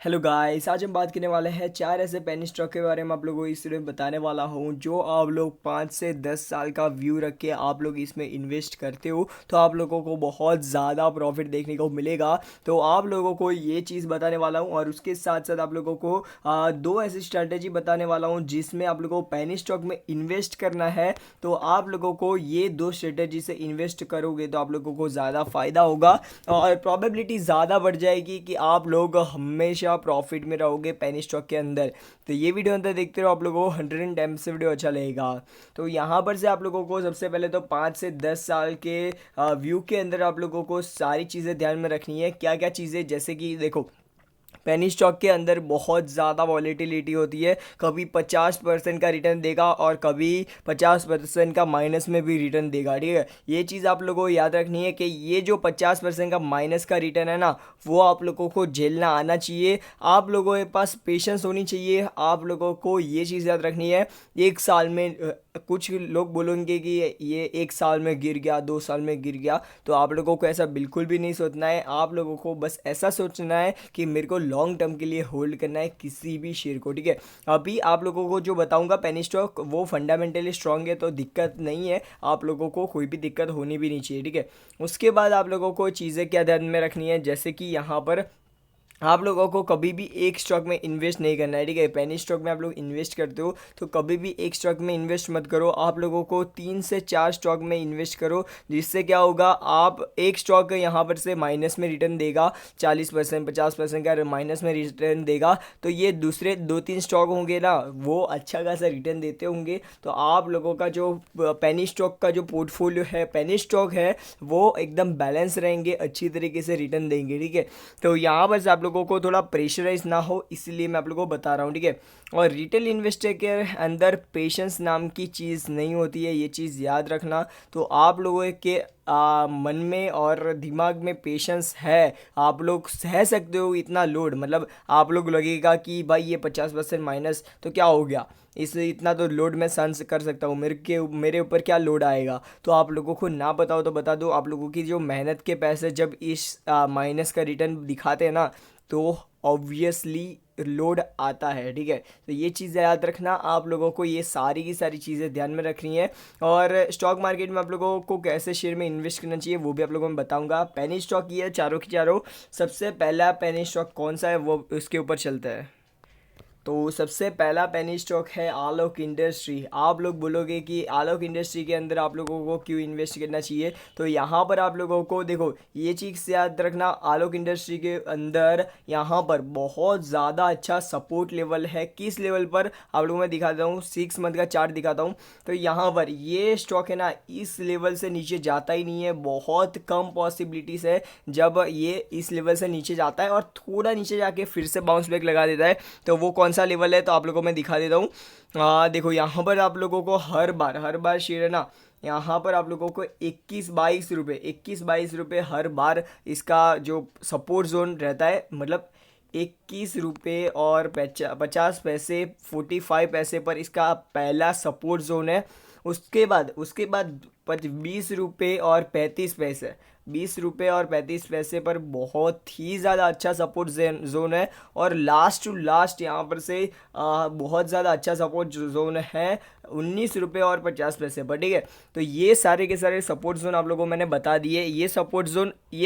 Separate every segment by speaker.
Speaker 1: Hello guys, आज हम बात करने वाले हैं चार ऐसे पेनी स्टॉक के बारे में। आप लोगों को इस वीडियो में बताने वाला हूं जो आप लोग 5 से 10 साल का व्यू रख के आप लोग इसमें इन्वेस्ट करते हो तो आप लोगों को बहुत ज़्यादा प्रॉफिट देखने को मिलेगा। तो आप लोगों को ये चीज़ बताने वाला हूं और उसके साथ साथ आप लोगों को दो ऐसी स्ट्रैटेजी बताने वाला हूं जिसमें आप लोगों को पेनी स्टॉक में इन्वेस्ट करना है। तो आप लोगों को ये दो स्ट्रेटेजी से इन्वेस्ट करोगे तो आप लोगों को ज़्यादा फ़ायदा होगा और प्रोबेबिलिटी ज़्यादा बढ़ जाएगी कि आप लोग हमेशा प्रॉफिट में रहोगे पेनी स्टॉक के अंदर। तो ये वीडियो अंदर देखते रहो, आप लोगों को 110 से वीडियो अच्छा लगेगा। तो यहाँ पर से आप लोगों को सबसे पहले तो 5 से 10 साल के व्यू के अंदर आप लोगों को सारी चीज़ें ध्यान में रखनी है। क्या क्या चीज़ें, जैसे कि देखो, पेनी स्टॉक के अंदर बहुत ज़्यादा वॉलेटिलिटी होती है। कभी 50% का रिटर्न देगा और कभी 50% का माइनस में भी रिटर्न देगा। ठीक है, ये चीज़ आप लोगों को याद रखनी है कि ये जो 50% का माइनस का रिटर्न है ना, वो आप लोगों को झेलना आना चाहिए। आप लोगों के पास पेशेंस होनी चाहिए। आप लोगों को ये चीज़ याद रखनी है, एक साल में कुछ लोग बोलेंगे कि ये एक साल में गिर गया, 2 साल में गिर गया। तो आप लोगों को ऐसा बिल्कुल भी नहीं सोचना है। आप लोगों को बस ऐसा सोचना है कि मेरे को लॉन्ग टर्म के लिए होल्ड करना है किसी भी शेयर को। ठीक है, अभी आप लोगों को जो बताऊंगा पेनी स्टॉक वो फंडामेंटली स्ट्रांग है, तो दिक्कत नहीं है। आप लोगों को कोई भी दिक्कत होनी भी नहीं चाहिए। ठीक है, उसके बाद आप लोगों को चीज़ें क्या ध्यान में रखनी है, जैसे कि यहाँ पर आप लोगों को कभी भी एक स्टॉक में इन्वेस्ट नहीं करना है। ठीक है, पेनी स्टॉक में आप लोग इन्वेस्ट करते हो तो कभी भी एक स्टॉक में इन्वेस्ट मत करो। आप लोगों को 3 से 4 स्टॉक में इन्वेस्ट करो, जिससे क्या होगा, आप एक स्टॉक यहाँ पर से माइनस में रिटर्न देगा, 40% 50% का माइनस में रिटर्न देगा, तो ये दूसरे 2-3 स्टॉक होंगे ना, वो अच्छा खासा रिटर्न देते होंगे। तो आप लोगों का जो पेनी स्टॉक का जो पोर्टफोलियो है, पेनी स्टॉक है, वो एकदम बैलेंस रहेंगे, अच्छी तरीके से रिटर्न देंगे। ठीक है, तो यहाँ पर से आप लोगों को थोड़ा प्रेशराइज ना हो, इसलिए मैं आप लोगों को बता रहा हूँ। ठीक है, और रिटेल इन्वेस्टर के अंदर पेशेंस नाम की चीज़ नहीं होती है, ये चीज़ याद रखना। तो आप लोगों के मन में और दिमाग में पेशेंस है, आप लोग सह सकते हो इतना लोड। मतलब आप लोग लगेगा कि भाई ये 50% माइनस तो क्या हो गया, इस इतना तो लोड मैं सहन कर सकता हूँ, मेरे ऊपर क्या लोड आएगा। तो आप लोगों को ना बताओ तो बता दो, आप लोगों की जो मेहनत के पैसे जब इस माइनस का रिटर्न दिखाते हैं ना, तो ऑब्वियसली लोड आता है। ठीक है, तो ये चीज़ें याद रखना। आप लोगों को ये सारी की सारी चीज़ें ध्यान में रखनी है। और स्टॉक मार्केट में आप लोगों को कैसे शेयर में इन्वेस्ट करना चाहिए वो भी आप लोगों को मैं बताऊंगा। पेनी स्टॉक ये है चारों की चारों। सबसे पहला पेनी स्टॉक कौन सा है वो उसके ऊपर चलता है। तो सबसे पहला पेनी स्टॉक है आलोक इंडस्ट्री। आप लोग बोलोगे कि आलोक इंडस्ट्री के अंदर आप लोगों को क्यों इन्वेस्ट करना चाहिए, तो यहाँ पर आप लोगों को देखो, ये चीज़ याद रखना, आलोक इंडस्ट्री के अंदर यहाँ पर बहुत ज़्यादा अच्छा सपोर्ट लेवल है। किस लेवल पर आप लोगों को मैं दिखाता हूँ, 6 मंथ का चार्ट दिखाता हूँ। तो यहाँ पर ये स्टॉक है ना, इस लेवल से नीचे जाता ही नहीं है, बहुत कम पॉसिबिलिटीज़ है जब ये इस लेवल से नीचे जाता है और थोड़ा नीचे जाके फिर से बाउंस बैक लगा देता है। तो वो कौन सा लेवल है, तो आप लोगों को मैं दिखा देता हूँ। देखो, यहाँ पर आप लोगों को हर बार शेयर है ना, यहाँ पर आप लोगों को 21-22 रुपये हर बार इसका जो सपोर्ट जोन रहता है, मतलब 21 रुपये और 50 पैसे 45 पैसे पर इसका पहला सपोर्ट जोन है। उसके बाद 20 रुपये और 35 पैसे, 20 रुपये और 35 पैसे पर बहुत ही ज़्यादा अच्छा सपोर्ट जोन है। और लास्ट टू लास्ट यहाँ पर से बहुत ज़्यादा अच्छा सपोर्ट जोन है 19 रुपये और 50 पैसे पर। ठीक है, तो ये सारे के सारे सपोर्ट जोन आप लोगों को मैंने बता दिए। ये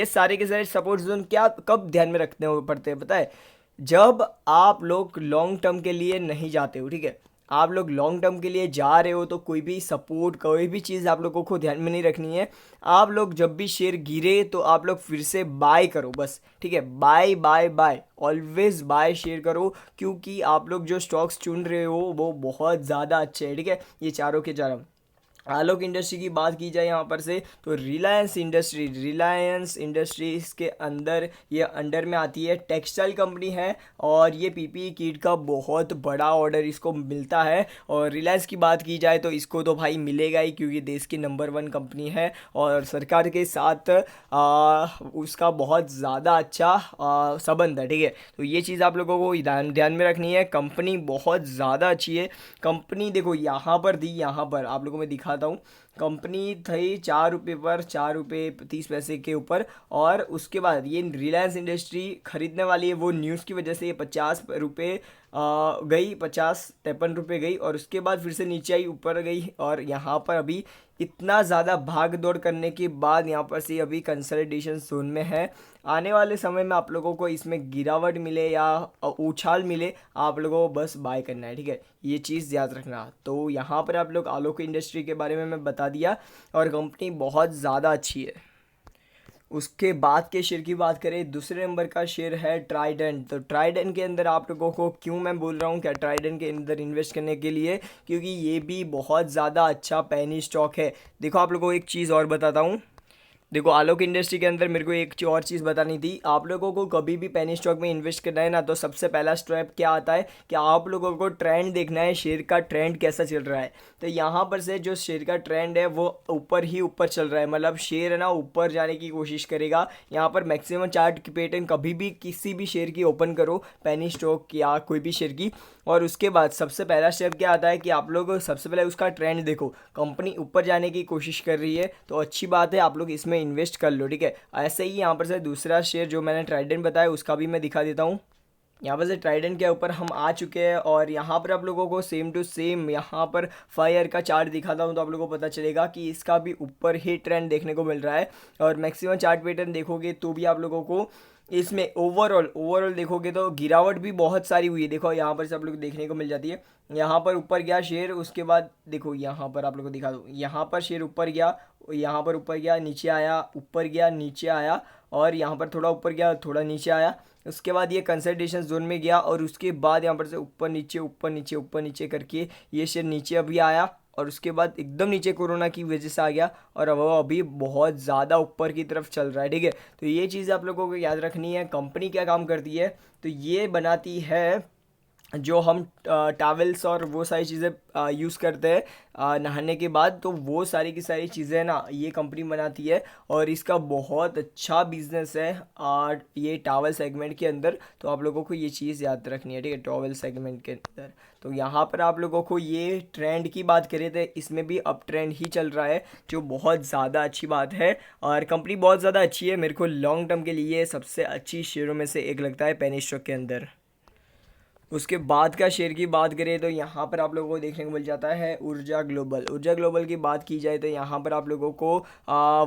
Speaker 1: सारे के सारे सपोर्ट जोन क्या कब ध्यान में रखने पड़ते हैं पता है, जब आप लोग लॉन्ग टर्म के लिए नहीं जाते हो। ठीक है, आप लोग लॉन्ग टर्म के लिए जा रहे हो तो कोई भी सपोर्ट, कोई भी चीज़ आप लोगों को ध्यान में नहीं रखनी है। आप लोग जब भी शेयर गिरे तो आप लोग फिर से बाय करो बस। ठीक है, buy buy buy, always buy share करो, क्योंकि आप लोग जो स्टॉक्स चुन रहे हो वो बहुत ज़्यादा अच्छे हैं। ठीक है, ये चारों के चारों। आलोक इंडस्ट्री की बात की जाए यहाँ पर से, तो रिलायंस इंडस्ट्रीज के अंदर ये अंडर में आती है, टेक्सटाइल कंपनी है और ये पीपीई किट का बहुत बड़ा ऑर्डर इसको मिलता है। और रिलायंस की बात की जाए तो इसको तो भाई मिलेगा ही, क्योंकि देश की नंबर 1 कंपनी है और सरकार के साथ उसका बहुत ज़्यादा अच्छा संबंध है। ठीक है, तो ये चीज़ आप लोगों को ध्यान ध्यान में रखनी है। कंपनी बहुत ज़्यादा अच्छी है। कंपनी देखो यहाँ पर दी, यहाँ पर आप लोगों में दिखा दिखाता हूँ। कंपनी थी 4 रुपये पर, 4 रुपये 30 पैसे के ऊपर, और उसके बाद ये रिलायंस इंडस्ट्री खरीदने वाली है, वो न्यूज़ की वजह से ये 50 रुपये गई, 50-53 रुपये गई, और उसके बाद फिर से नीचे आई, ऊपर गई, और यहाँ पर अभी इतना ज़्यादा भाग दौड़ करने के बाद यहाँ पर से अभी कंसोलिडेशन जोन में है। आने वाले समय में आप लोगों को इसमें गिरावट मिले या उछाल मिले, आप लोगों को बस बाय करना है, ठीक है, ये चीज़ याद रखना। तो यहाँ पर आप लोग आलोक इंडस्ट्री के बारे में मैं बता दिया, और कंपनी बहुत ज़्यादा अच्छी है। उसके बाद के शेयर की बात करें, दूसरे नंबर का शेयर है ट्राइडेंट। तो ट्राइडेंट के अंदर आप लोगों को क्यों मैं बोल रहा हूँ क्या ट्राइडेंट के अंदर इन्वेस्ट करने के लिए, क्योंकि ये भी बहुत ज़्यादा अच्छा पेनी स्टॉक है। देखो आप लोगों को एक चीज़ और बताता हूँ। देखो आलोक इंडस्ट्री के अंदर मेरे को एक और चीज़ बतानी थी। आप लोगों को कभी भी पेनी स्टॉक में इन्वेस्ट करना है ना, तो सबसे पहला स्टेप क्या आता है कि आप लोगों को ट्रेंड देखना है, शेयर का ट्रेंड कैसा चल रहा है। तो यहाँ पर से जो शेयर का ट्रेंड है वो ऊपर ही ऊपर चल रहा है, मतलब शेयर है ना ऊपर जाने की कोशिश करेगा। यहाँ पर मैक्सिमम चार्ट की पैटर्न कभी भी किसी भी शेयर की ओपन करो, पेनी स्टॉक या कोई भी शेयर की, और उसके बाद सबसे पहला स्टेप क्या आता है कि आप लोग सबसे पहले उसका ट्रेंड देखो। कंपनी ऊपर जाने की कोशिश कर रही है तो अच्छी बात है, आप लोग इसमें इन्वेस्ट कर लो, ठीक है। ऐसे ही यहाँ पर से दूसरा शेयर जो मैंने ट्राइडेंट बताया उसका भी मैं दिखा देता हूँ। यहाँ पर से ट्राइडेंट के ऊपर हम आ चुके हैं, और यहाँ पर आप लोगों को सेम टू सेम यहाँ पर 5 ईयर का चार्ट दिखाता हूँ, तो आप लोगों को पता चलेगा कि इसका भी ऊपर ही ट्रेंड देखने को मिल रहा है। और मैक्सिमम चार्ट पैटर्न देखोगे तो भी आप लोगों को इसमें ओवरऑल देखोगे तो गिरावट भी बहुत सारी हुई है। देखो यहाँ पर से आप लोग देखने को मिल जाती है। यहाँ पर ऊपर गया शेयर, उसके बाद देखो यहाँ पर आप लोगों को दिखा दूँ, यहाँ पर शेयर ऊपर गया, यहाँ पर ऊपर गया, नीचे आया, ऊपर गया, नीचे आया, और यहाँ पर थोड़ा ऊपर गया, थोड़ा नीचे आया। उसके बाद ये कंसल्टेशन जोन में गया, और उसके बाद यहाँ पर से ऊपर नीचे ऊपर नीचे ऊपर नीचे करके ये शेयर नीचे अभी आया, और उसके बाद एकदम नीचे कोरोना की वजह से आ गया, और अब वो अभी बहुत ज़्यादा ऊपर की तरफ चल रहा है, ठीक है। तो ये चीज़ आप लोगों को याद रखनी है। कंपनी क्या काम करती है, तो ये बनाती है जो हम टावल्स और वो सारी चीज़ें यूज़ करते हैं नहाने के बाद, तो वो सारी की सारी चीज़ें ना ये कंपनी बनाती है, और इसका बहुत अच्छा बिजनेस है ये टावल सेगमेंट के अंदर। तो आप लोगों को ये चीज़ याद रखनी है, ठीक है, टावल सेगमेंट के अंदर। तो यहाँ पर आप लोगों को ये ट्रेंड की बात करें तो इसमें भी अप ट्रेंड ही चल रहा है, जो बहुत ज़्यादा अच्छी बात है, और कंपनी बहुत ज़्यादा अच्छी है। मेरे को लॉन्ग टर्म के लिए सबसे अच्छी शेयरों में से एक लगता है पेनी स्टॉक के अंदर। उसके बाद का शेयर की बात करें तो यहाँ पर आप लोगों को देखने को मिल जाता है ऊर्जा ग्लोबल की बात की जाए तो यहाँ पर आप लोगों को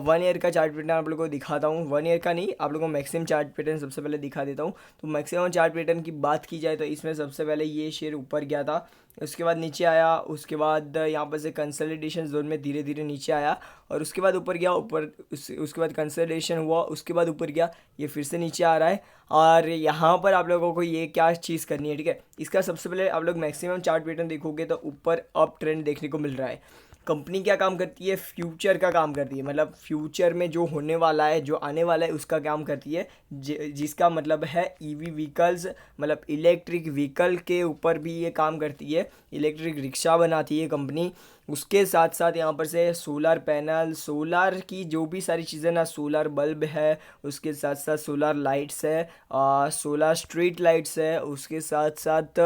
Speaker 1: 1 ईयर का चार्ट पैटर्न आप लोगों को दिखाता हूँ। 1 ईयर का नहीं, आप लोगों को मैक्सिमम चार्ट पैटर्न सबसे पहले दिखा देता हूँ। तो मैक्सिमम चार्ट पैटर्न की बात की जाए तो इसमें सबसे पहले ये शेयर ऊपर गया था, उसके बाद नीचे आया, उसके बाद यहाँ पर से कंसोलिडेशन जोन में धीरे धीरे नीचे आया, और उसके बाद ऊपर गया, उसके बाद कंसोलिडेशन हुआ, उसके बाद ऊपर गया, ये फिर से नीचे आ रहा है। और यहाँ पर आप लोगों को ये क्या चीज़ करनी है, ठीक है, इसका सबसे पहले आप लोग मैक्सिमम चार्ट पैटर्न देखोगे तो ऊपर अप ट्रेंड देखने को मिल रहा है। कंपनी क्या काम करती है, फ्यूचर का काम करती है, मतलब फ्यूचर में जो होने वाला है, जो आने वाला है उसका काम करती है, जिसका मतलब है ईवी व्हीकल्स, मतलब इलेक्ट्रिक व्हीकल के ऊपर भी ये काम करती है। इलेक्ट्रिक रिक्शा बनाती है कंपनी। उसके साथ साथ यहाँ पर से सोलर पैनल, सोलर की जो भी सारी चीज़ें ना, सोलर बल्ब है, उसके साथ साथ सोलर लाइट्स है, सोलर स्ट्रीट लाइट्स है, उसके साथ साथ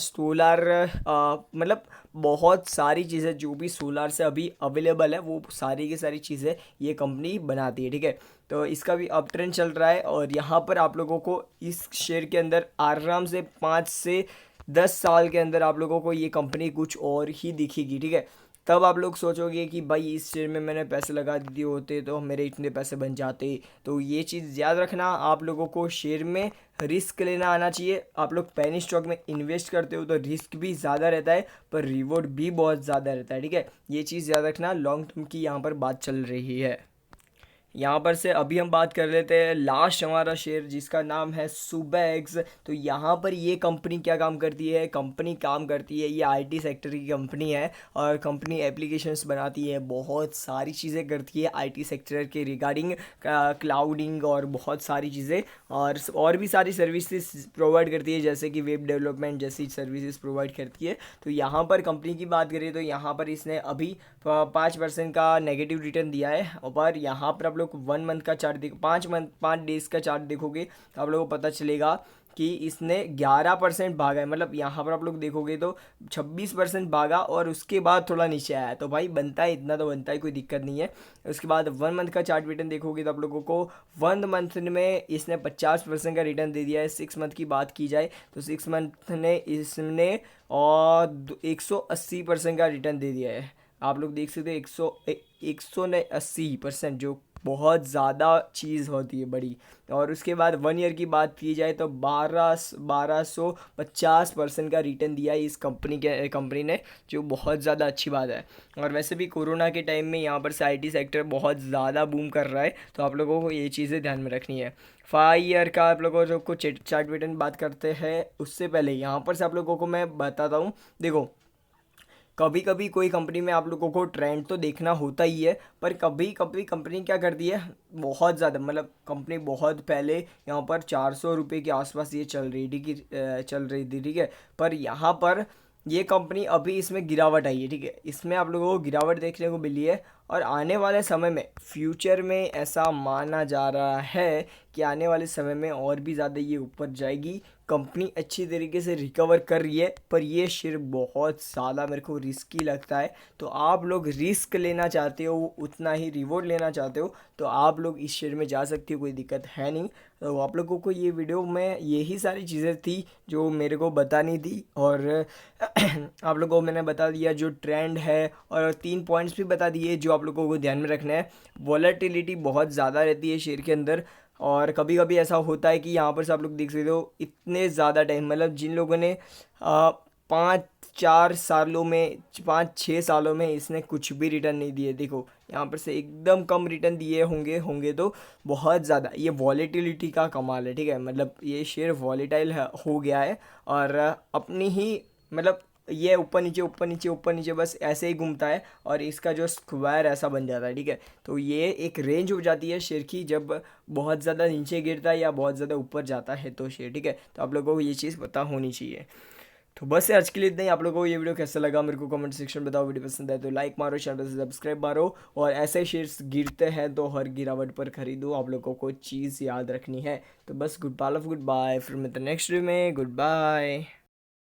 Speaker 1: सोलर मतलब बहुत सारी चीज़ें जो भी सोलर से अभी अवेलेबल है वो सारी की सारी चीज़ें ये कंपनी बनाती है, ठीक है। तो इसका भी अप ट्रेंड चल रहा है, और यहाँ पर आप लोगों को इस शेयर के अंदर आराम से 5 से 10 साल के अंदर आप लोगों को ये कंपनी कुछ और ही दिखेगी, ठीक है। तब आप लोग सोचोगे कि भाई इस शेयर में मैंने पैसे लगा दिए होते तो मेरे इतने पैसे बन जाते। तो ये चीज़ याद रखना, आप लोगों को शेयर में रिस्क लेना आना चाहिए। आप लोग पेनी स्टॉक में इन्वेस्ट करते हो तो रिस्क भी ज़्यादा रहता है पर रिवॉर्ड भी बहुत ज़्यादा रहता है, ठीक है। ये चीज़ याद रखना, लॉन्ग टर्म की यहाँ पर बात चल रही है। यहाँ पर से अभी हम बात कर लेते हैं लास्ट हमारा शेयर जिसका नाम है सुबेक्स। तो यहाँ पर ये कंपनी क्या काम करती है, कंपनी काम करती है, ये आईटी सेक्टर की कंपनी है, और कंपनी एप्लीकेशंस बनाती है, बहुत सारी चीज़ें करती है आईटी सेक्टर के रिगार्डिंग, क्लाउडिंग और बहुत सारी चीज़ें, और भी सारी सर्विसेज प्रोवाइड करती है, जैसे कि वेब डेवलपमेंट जैसी सर्विसेज प्रोवाइड करती है। तो यहाँ पर कंपनी की बात करें तो यहाँ पर इसने अभी 5% का नेगेटिव रिटर्न दिया है, और यहाँ पर आप लोग 1 मंथ का चार्ट 5 डेज़ का चार्ट देखोगे तो आप लोगों को पता चलेगा कि इसने 11% भागा है, मतलब यहाँ पर आप लोग देखोगे तो 26% भागा और उसके बाद थोड़ा नीचे आया, तो भाई बनता है, इतना तो बनता है, कोई दिक्कत नहीं है। उसके बाद 1 मंथ का चार्ट पैटर्न देखोगे तो आप लोगों को 1 मंथ में इसने 50% का रिटर्न दे दिया है। 6 मंथ की बात की जाए तो 6 मंथ ने इसने और 180% का रिटर्न दे दिया है। आप लोग देख सकते हो 180%, जो बहुत ज़्यादा चीज़ होती है बड़ी। और उसके बाद 1 ईयर की बात की जाए तो 1250% का रिटर्न दिया है इस कंपनी ने, जो बहुत ज़्यादा अच्छी बात है। और वैसे भी कोरोना के टाइम में यहाँ पर से आईटी सेक्टर बहुत ज़्यादा बूम कर रहा है, तो आप लोगों को ये चीज़ें ध्यान में रखनी है। 5 ईयर का आप लोगों को चार्ट पैटर्न बात करते हैं, उससे पहले यहाँ पर से आप लोगों को मैं बताता हूँ। देखो, कभी कभी कोई कंपनी में आप लोगों को ट्रेंड तो देखना होता ही है, पर कभी कभी कंपनी क्या करती है, बहुत ज़्यादा, मतलब कंपनी बहुत पहले यहाँ पर 400 रुपये के आसपास ये चल रही थी कि चल रही थी, ठीक है। पर यहाँ पर ये कंपनी अभी इसमें गिरावट आई है, ठीक है, इसमें आप लोगों को गिरावट देखने को मिली है। और आने वाले समय में, फ्यूचर में ऐसा माना जा रहा है कि आने वाले समय में और भी ज़्यादा ये ऊपर जाएगी। कंपनी अच्छी तरीके से रिकवर कर रही है, पर ये शेयर बहुत ज़्यादा मेरे को रिस्की लगता है। तो आप लोग रिस्क लेना चाहते हो, उतना ही रिवॉर्ड लेना चाहते हो, तो आप लोग इस शेयर में जा सकते हो, कोई दिक्कत है नहीं। तो आप लोगों को ये वीडियो में यही सारी चीज़ें थी जो मेरे को बतानी थी, और आप लोगों को मैंने बता दिया जो ट्रेंड है, और 3 पॉइंट्स भी बता दिए जो आप लोगों को ध्यान में रखना है। वॉलेटिलिटी बहुत ज़्यादा रहती है शेयर के अंदर, और कभी कभी ऐसा होता है कि यहाँ पर से आप लोग देख सकते हो इतने ज़्यादा टाइम, मतलब जिन लोगों ने 5-4 सालों में, 5-6 सालों में इसने कुछ भी रिटर्न नहीं दिए, देखो यहाँ पर से एकदम कम रिटर्न दिए होंगे होंगे तो बहुत ज़्यादा, ये वॉलेटिलिटी का कमाल है, ठीक है। मतलब ये शेयर वॉलेटाइल हो गया है, और अपनी ही, मतलब ये ऊपर नीचे ऊपर नीचे ऊपर नीचे बस ऐसे ही घूमता है, और इसका जो स्क्वायर ऐसा बन जाता है, ठीक है। तो ये एक रेंज हो जाती है शेयर की, जब बहुत ज़्यादा नीचे गिरता है या बहुत ज़्यादा ऊपर जाता है तो शेयर, ठीक है। तो आप लोगों को ये चीज़ पता होनी चाहिए। तो बस आज के लिए इतना ही। आप लोगों को ये वीडियो कैसा लगा मेरे को कमेंट सेक्शन में बताओ। वीडियो पसंद है तो लाइक मारो, चैनल से सब्सक्राइब मारो, और ऐसे शेयर्स गिरते हैं तो हर गिरावट पर खरीदो, आप लोगों को चीज़ याद रखनी है। तो बस गुड बाय, फिर मिलते नेक्स्ट वीडियो में, गुड बाय।